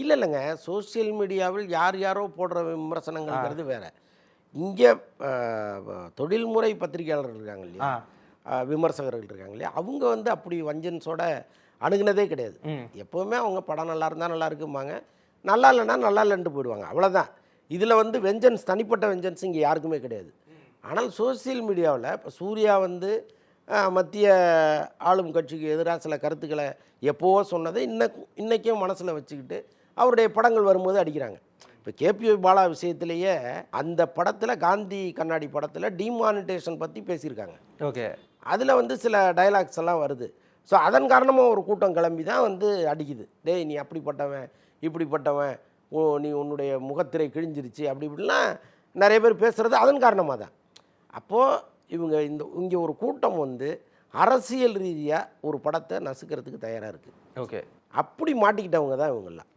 இல்லைங்க, சோசியல் மீடியாவில் யார் யாரோ போடுற விமர்சனங்கள்ங்கிறது வேற. இங்கே தொழில்முறை பத்திரிகையாளர்கள் இருக்காங்க இல்லையா, விமர்சகர்கள் இருக்காங்க இல்லையா, அவங்க வந்து அப்படி வஞ்சன்ஸோட அணுகுனதே கிடையாது. எப்போவுமே அவங்க படம் நல்லா இருந்தால் நல்லா இருக்கும்பாங்க, நல்லா இல்லைன்னா நல்லா இல்லைன்ட்டு போயிடுவாங்க, அவ்வளோதான். இதில் வந்து வெஞ்சன்ஸ், தனிப்பட்ட வெஞ்சன்ஸ் இங்கே யாருக்குமே கிடையாது. ஆனால் சோசியல் மீடியாவில் இப்போ சூர்யா வந்து மத்திய ஆளும் கட்சிக்கு எதிராக சில கருத்துக்களை எப்போவோ சொன்னதை இன்னைக்கும் மனசில் வச்சுக்கிட்டு அவருடைய படங்கள் வரும்போது அடிக்கிறாங்க. இப்போ கேபி பாலா விஷயத்திலேயே அந்த படத்தில், காந்தி கண்ணாடி படத்தில் டிமானிட்டேஷன் பற்றி பேசியிருக்காங்க. ஓகே, அதில் வந்து சில டைலாக்ஸ் எல்லாம் வருது. ஸோ அதன் காரணமாக ஒரு கூட்டம் கிளம்பி தான் வந்து அடிக்குது. டேய் நீ அப்படிப்பட்டவன், இப்படிப்பட்டவன், நீ உன்னுடைய முகத்திரை கிழிஞ்சிருச்சு, அப்படி இப்படிலாம் நிறைய பேர் பேசுகிறது அதன் காரணமாக தான். அப்போது இங்கே ஒரு கூட்டம் வந்து அரசியல் ரீதியாக ஒரு படத்தை நசுக்கிறதுக்கு தயாராக இருக்குது. ஓகே, அப்படி மாட்டிக்கிட்டவங்க தான் இவங்கெல்லாம்.